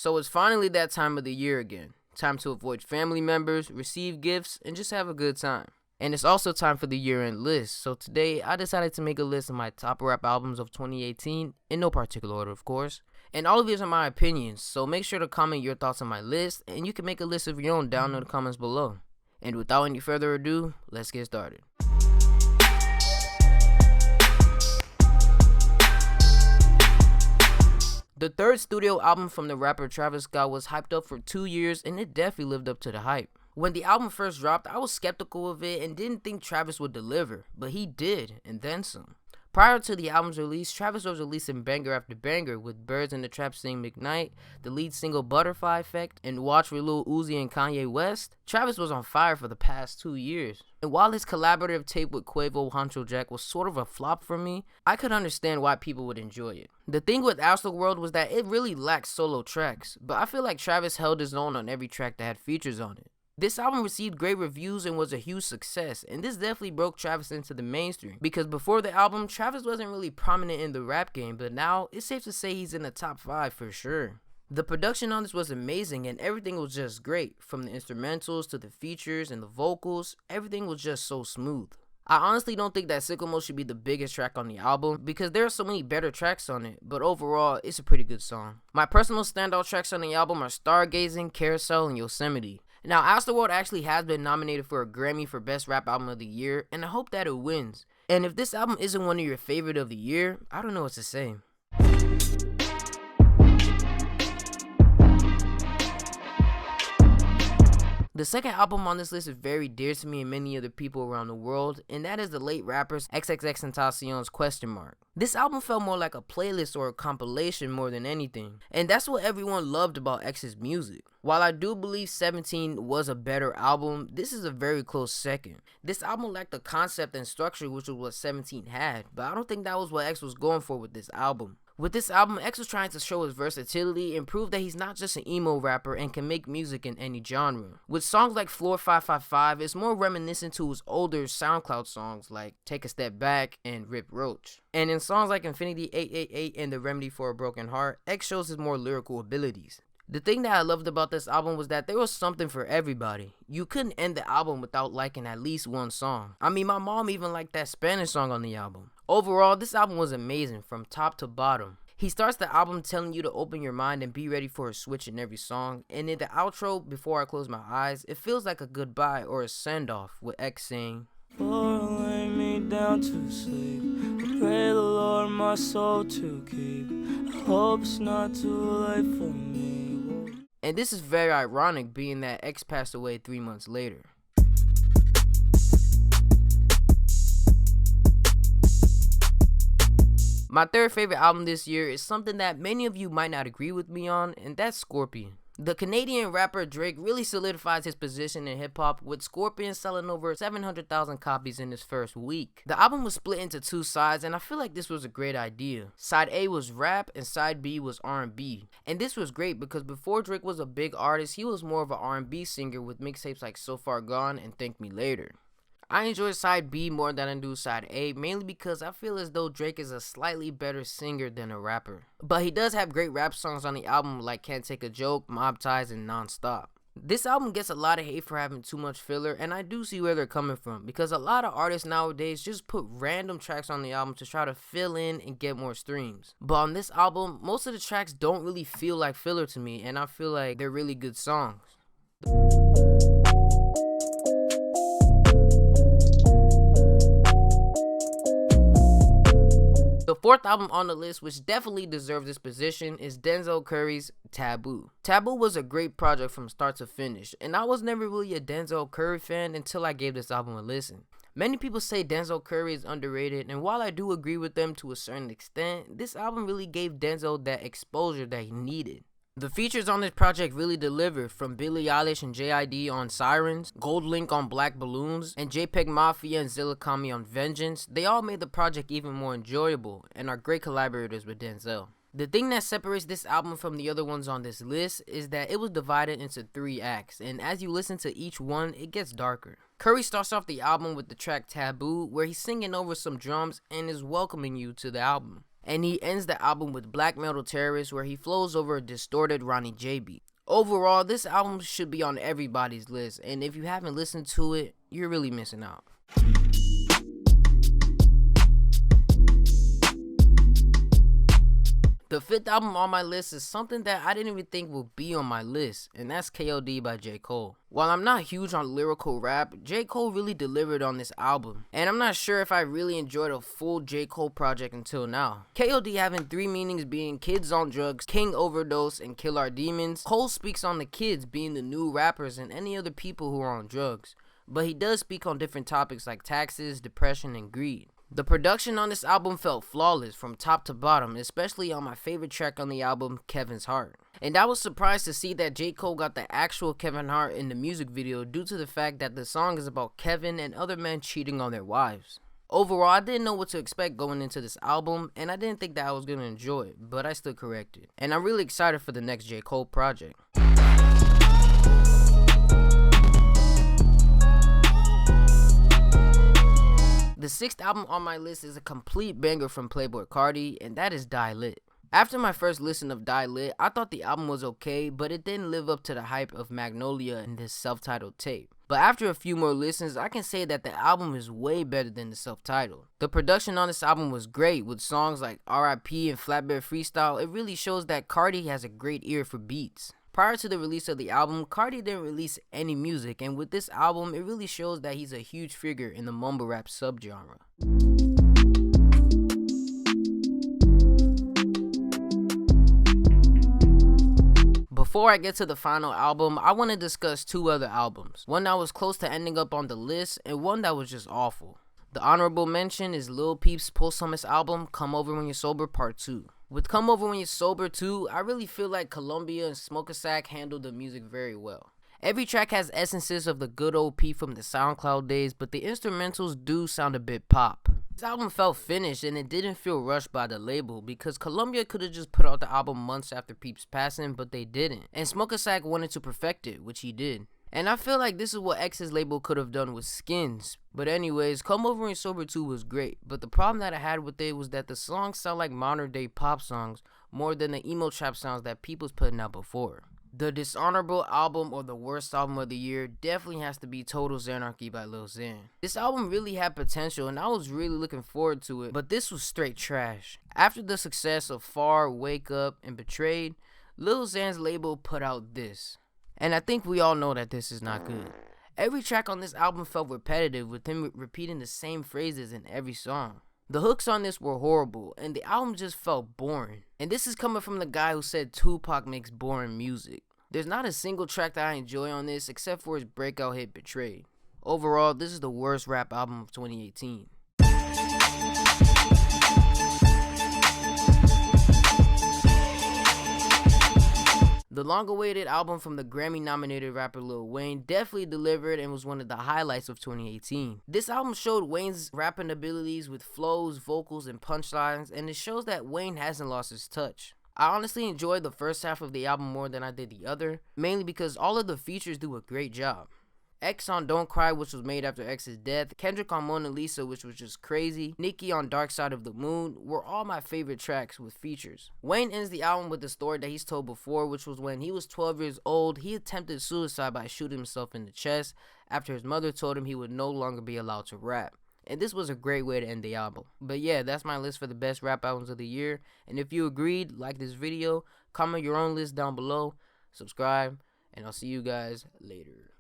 So it's finally that time of the year again. Time to avoid family members, receive gifts, and just have a good time. And it's also time for the year-end list. So today, I decided to make a list of my top rap albums of 2018, in no particular order, of course. And all of these are my opinions, so make sure to comment your thoughts on my list, and you can make a list of your own down in the comments below. And without any further ado, let's get started. The third studio album from the rapper Travis Scott was hyped up for 2 years, and it definitely lived up to the hype. When the album first dropped, I was skeptical of it and didn't think Travis would deliver, but he did, and then some. Prior to the album's release, Travis was releasing banger after banger, with Birds in the Trap sing McKnight, the lead single Butterfly Effect, and Watch with Lil Uzi and Kanye West. Travis was on fire for the past 2 years. And while his collaborative tape with Quavo Honcho Jack was sort of a flop for me, I could understand why people would enjoy it. The thing with Astroworld was that it really lacked solo tracks, but I feel like Travis held his own on every track that had features on it. This album received great reviews and was a huge success, and this definitely broke Travis into the mainstream, because before the album, Travis wasn't really prominent in the rap game, but now it's safe to say he's in the top 5 for sure. The production on this was amazing and everything was just great, from the instrumentals to the features and the vocals, everything was just so smooth. I honestly don't think that Sycamore should be the biggest track on the album because there are so many better tracks on it, but overall, it's a pretty good song. My personal standout tracks on the album are Stargazing, Carousel, and Yosemite. Now, Astroworld actually has been nominated for a Grammy for Best Rap Album of the Year, and I hope that it wins. And if this album isn't one of your favorite of the year, I don't know what to say. The second album on this list is very dear to me and many other people around the world, and that is the late rapper's xxxtentacion's Question Mark. This album felt more like a playlist or a compilation more than anything, and that's what everyone loved about X's music. While I do believe 17 was a better album, this is a very close second. This album lacked the concept and structure which was what 17 had, but I don't think that was what X was going for with this album. With this album, X was trying to show his versatility and prove that he's not just an emo rapper and can make music in any genre. With songs like Floor 555, it's more reminiscent to his older SoundCloud songs like Take a Step Back and Rip Roach. And in songs like Infinity 888 and The Remedy for a Broken Heart, X shows his more lyrical abilities. The thing that I loved about this album was that there was something for everybody. You couldn't end the album without liking at least one song. I mean, my mom even liked that Spanish song on the album. Overall, this album was amazing from top to bottom. He starts the album telling you to open your mind and be ready for a switch in every song, and in the outro, Before I Close My Eyes, it feels like a goodbye or a send-off, with X saying, "Before lay me down to sleep, I pray the Lord my soul to keep. I hope it's not too late for me." And this is very ironic, being that X passed away 3 months later. My third favorite album this year is something that many of you might not agree with me on, and that's Scorpion. The Canadian rapper Drake really solidifies his position in hip-hop, with Scorpion selling over 700,000 copies in his first week. The album was split into 2 sides, and I feel like this was a great idea. Side A was rap, and side B was R&B. And this was great because before Drake was a big artist, he was more of an R&B singer with mixtapes like So Far Gone and Thank Me Later. I enjoy side B more than I do side A, mainly because I feel as though Drake is a slightly better singer than a rapper. But he does have great rap songs on the album like Can't Take a Joke, Mob Ties, and Non-Stop. This album gets a lot of hate for having too much filler, and I do see where they're coming from, because a lot of artists nowadays just put random tracks on the album to try to fill in and get more streams. But on this album, most of the tracks don't really feel like filler to me, and I feel like they're really good songs. The fourth album on the list, which definitely deserves this position, is Denzel Curry's Taboo. Taboo was a great project from start to finish, and I was never really a Denzel Curry fan until I gave this album a listen. Many people say Denzel Curry is underrated, and while I do agree with them to a certain extent, this album really gave Denzel that exposure that he needed. The features on this project really delivered, from Billie Eilish and JID on Sirens, Gold Link on Black Balloons, and JPEG Mafia and Zilla Kami on Vengeance. They all made the project even more enjoyable and are great collaborators with Denzel. The thing that separates this album from the other ones on this list is that it was divided into 3 acts, and as you listen to each one, it gets darker. Curry starts off the album with the track Taboo, where he's singing over some drums and is welcoming you to the album. And he ends the album with Black Metal Terrorist, where he flows over a distorted Ronnie J beat. Overall, this album should be on everybody's list, and if you haven't listened to it, you're really missing out. The fifth album on my list is something that I didn't even think would be on my list, and that's KOD by J. Cole. While I'm not huge on lyrical rap, J. Cole really delivered on this album, and I'm not sure if I really enjoyed a full J. Cole project until now. KOD having three meanings being kids on drugs, king overdose, and kill our demons. Cole speaks on the kids being the new rappers and any other people who are on drugs, but he does speak on different topics like taxes, depression, and greed. The production on this album felt flawless from top to bottom, especially on my favorite track on the album, Kevin's Heart. And I was surprised to see that J. Cole got the actual Kevin Hart in the music video due to the fact that the song is about Kevin and other men cheating on their wives. Overall, I didn't know what to expect going into this album, and I didn't think that I was going to enjoy it, but I stood corrected. And I'm really excited for the next J. Cole project. The sixth album on my list is a complete banger from Playboi Carti, and that is Die Lit. After my first listen of Die Lit, I thought the album was okay, but it didn't live up to the hype of Magnolia and this self-titled tape. But after a few more listens, I can say that the album is way better than the self-titled. The production on this album was great, with songs like R.I.P. and Flatbed Freestyle. It really shows that Carti has a great ear for beats. Prior to the release of the album, Carti didn't release any music, and with this album, it really shows that he's a huge figure in the mumble rap subgenre. Before I get to the final album, I want to discuss two other albums. One that was close to ending up on the list, and one that was just awful. The honorable mention is Lil Peep's posthumous album, Come Over When You're Sober Part 2. With Come Over When You're Sober 2, I really feel like Columbia and Smokesack handled the music very well. Every track has essences of the good old P from the SoundCloud days, but the instrumentals do sound a bit pop. This album felt finished and it didn't feel rushed by the label because Columbia could have just put out the album months after Peep's passing, but they didn't. And Smokesack wanted to perfect it, which he did. And I feel like this is what X's label could have done with Skins. But anyways, Come Over When You're Sober 2 was great, but the problem that I had with it was that the songs sound like modern day pop songs more than the emo trap sounds that people's putting out before. The dishonorable album or the worst album of the year definitely has to be Total Xanarchy by Lil Xan. This album really had potential and I was really looking forward to it, but this was straight trash. After the success of Far, Wake Up, and Betrayed, Lil Xan's label put out this. And I think we all know that this is not good. Every track on this album felt repetitive, with him repeating the same phrases in every song. The hooks on this were horrible, and the album just felt boring. And this is coming from the guy who said Tupac makes boring music. There's not a single track that I enjoy on this except for his breakout hit Betrayed. Overall, this is the worst rap album of 2018. The long-awaited album from the Grammy-nominated rapper Lil Wayne definitely delivered and was one of the highlights of 2018. This album showed Wayne's rapping abilities with flows, vocals, and punchlines, and it shows that Wayne hasn't lost his touch. I honestly enjoyed the first half of the album more than I did the other, mainly because all of the features do a great job. X on Don't Cry, which was made after X's death, Kendrick on Mona Lisa, which was just crazy, Nicki on Dark Side of the Moon were all my favorite tracks with features. Wayne ends the album with the story that he's told before, which was when he was 12 years old, he attempted suicide by shooting himself in the chest after his mother told him he would no longer be allowed to rap. And this was a great way to end the album. But yeah, that's my list for the best rap albums of the year. And if you agreed, like this video, comment your own list down below, subscribe, and I'll see you guys later.